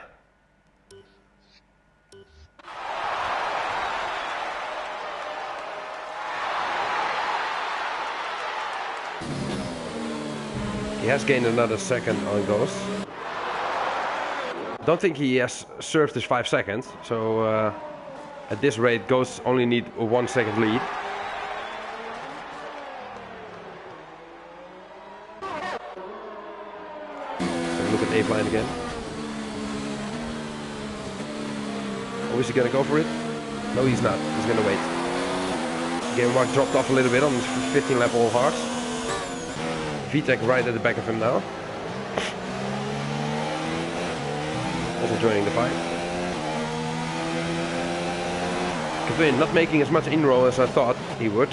He has gained another second on Ghost. Don't think he has served his 5 seconds, so at this rate Ghosts only need a 1 second lead. So look at A-Line again. Oh, is he gonna go for it? No, he's not. He's gonna wait. Game mark dropped off a little bit on his 15 lap all hards. VTech right at the back of him now. Also joining the fight. Kevin not making as much in-roll as I thought he would.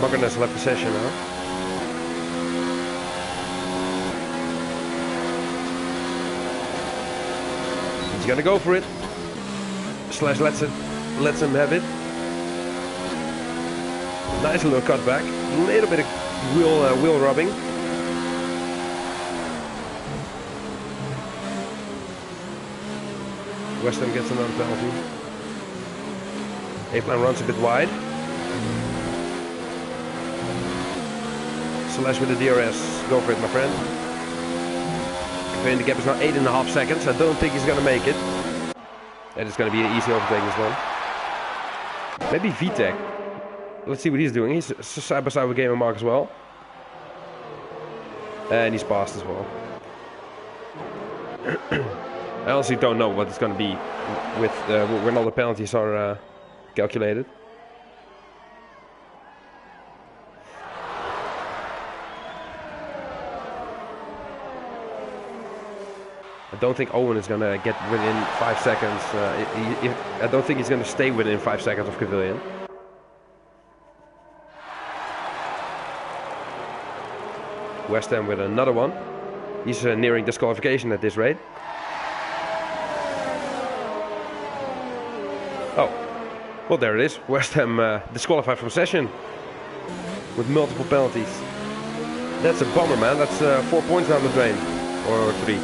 Bugger has left the session now. He's gonna go for it. Slash lets him have it. Nice little cutback. A little bit of wheel rubbing. West Ham gets another penalty. A-Plan runs a bit wide. Slash with the DRS. Go for it, my friend. The gap is now 8.5 seconds. I don't think he's gonna make it. And it's gonna be an easy overtake this one. Maybe VTech. Let's see what he's doing. He's side by side with Game and Mark as well. And he's passed as well. I honestly don't know what it's going to be with when all the penalties are calculated. I don't think Owen is going to get within 5 seconds. I don't think he's going to stay within 5 seconds of Pavilion. West Ham with another one. He's nearing disqualification at this rate. Oh, well there it is. West Ham disqualified from session with multiple penalties. That's a bummer, man. That's 4 points down the drain, or 3.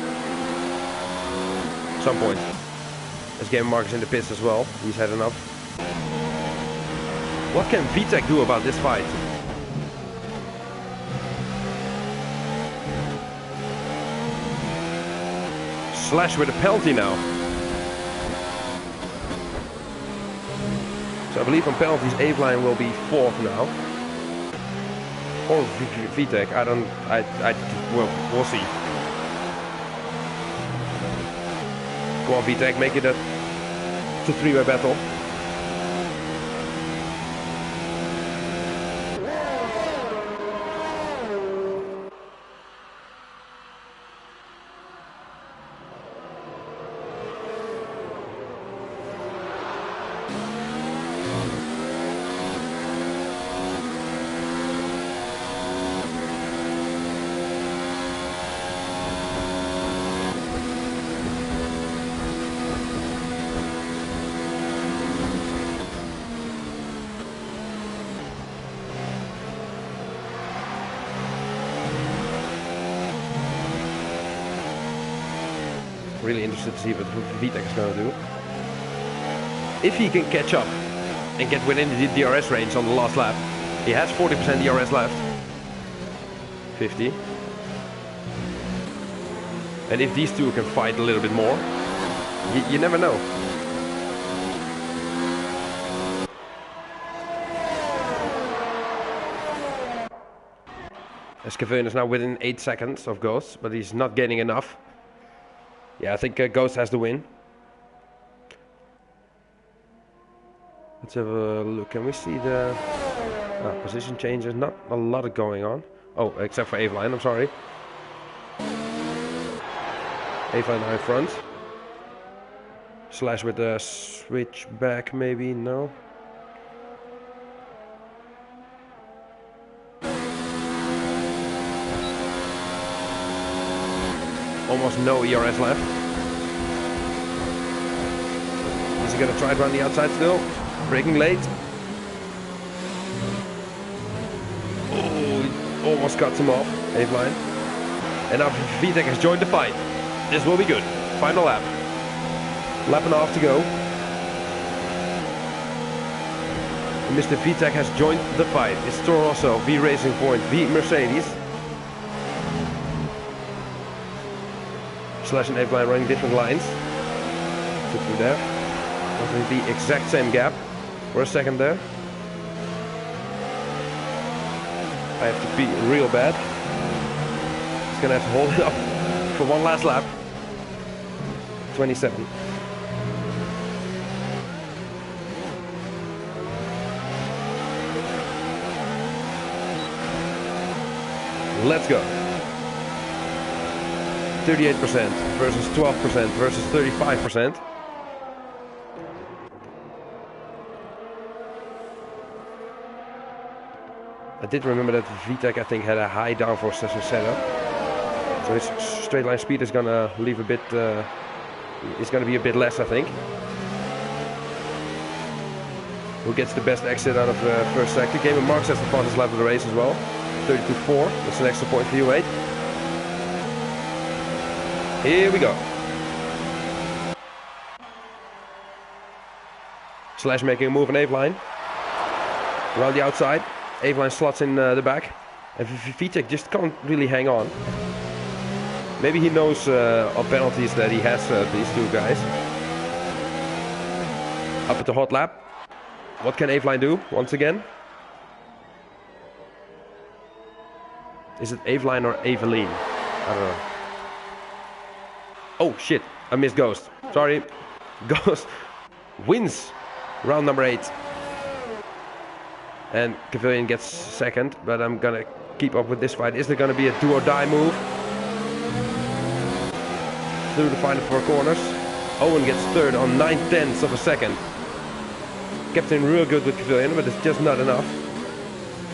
Some points. As Game Mark is in the pits as well. He's heading up. What can VTech do about this fight? Slash with a penalty now. So I believe on penalties A-Line will be 4th now. Or VTech, we'll see. Come on VTech, make it a 3-way battle. Really interested to see what VTech is going to do. If he can catch up and get within the DRS range on the last lap, he has 40% DRS left. 50. And if these two can fight a little bit more, you never know. Escavern is now within 8 seconds of Ghost, but he's not gaining enough. Yeah, I think Ghost has the win. Let's have a look. Can we see the position changes? Not a lot of going on. Oh, except for A-Line, I'm sorry. A-Line now in front. Slash with the switch back, maybe? No. Almost no ERS left. Is he gonna try it around the outside still? Braking late. Oh, he almost cuts him off, A-Line. And now VTech has joined the fight. This will be good. Final lap. Lap and a half to go. And Mr. VTEC has joined the fight. It's Toro Rosso, V Racing Point, V Mercedes. Slash and F1 running different lines. Put through there. The exact same gap for a second there. I have to pee real bad. He's gonna have to hold it up for one last lap. 27. Let's go. 38% versus 12% versus 35%. I did remember that VTEC, I think, had a high downforce session setup. So his straight line speed is gonna leave a bit, is gonna be a bit less, I think. Who gets the best exit out of first sector? Gamer Marks has the fastest lap of the race as well. 32.4, that's an extra point for you, 8. Here we go. Slash making a move on Aveline. Around the outside. Aveline slots in the back. And VTEC just can't really hang on. Maybe he knows of penalties that he has these two guys. Up at the hot lap. What can Aveline do once again? Is it Aveline or Aveline? I don't know. Oh shit, I missed Ghost. Sorry. Ghost wins round number 8. And Cavalian gets second, but I'm gonna keep up with this fight. Is there gonna be a do or die move? Through the final 4 corners. Owen gets third on 9/10 of a second. Kept in real good with Cavalian, but it's just not enough.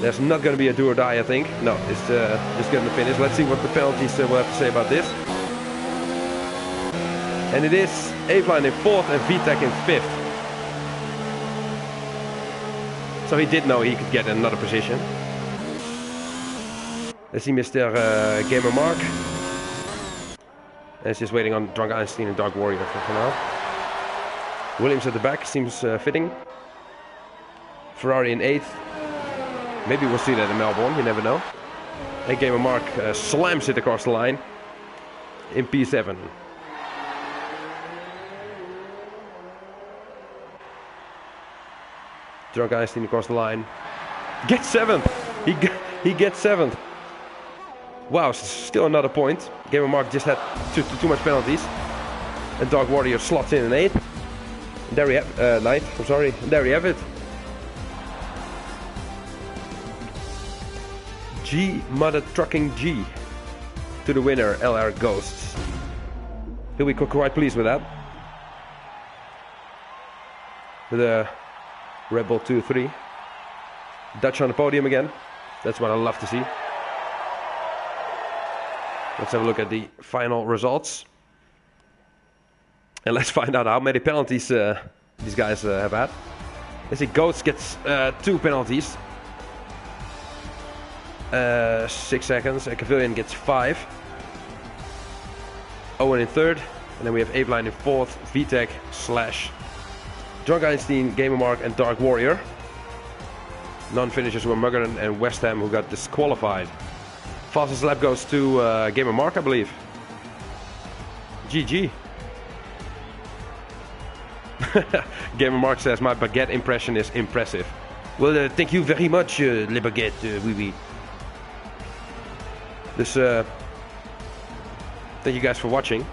There's not gonna be a do or die, I think. No, it's just getting the finish. Let's see what the penalties will have to say about this. And it is Aveline in 4th and VTEC in 5th. So he did know he could get another position. Let's see Mr. Gamer Mark. And he's just waiting on Drunk Einstein and Dark Warrior for now. Williams at the back seems fitting. Ferrari in 8th. Maybe we'll see that in Melbourne, you never know. And Gamer Mark slams it across the line in P7. Drunk Einstein across the line. Gets 7th! He gets 7th. Wow, still another point. Gamer Mark just had too much penalties. And Dark Warrior slots in an 8th. And there we have 9th, I'm sorry. And there we have it. G Mother Trucking G to the winner, LR Ghosts. He'll be quite pleased with that. With a Red Bull 2-3. Dutch on the podium again. That's what I love to see. Let's have a look at the final results. And let's find out how many penalties these guys have had. Let's see, Goats gets 2 penalties. 6 seconds. And Cavalian gets 5. Owen in 3rd. And then we have Aveline in 4th. VTEC slash Drunk Einstein, Gamer Mark and Dark Warrior. Non-finishers were Muggeren and West Ham, who got disqualified. Fastest lap goes to Gamer Mark, I believe. GG. Gamer Mark says, my baguette impression is impressive. Well, thank you very much, Le Baguette, oui oui. Dus, thank you guys for watching.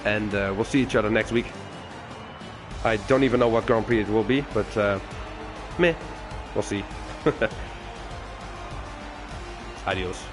And we'll see each other next week. I don't even know what Grand Prix it will be, but meh, we'll see. Adios.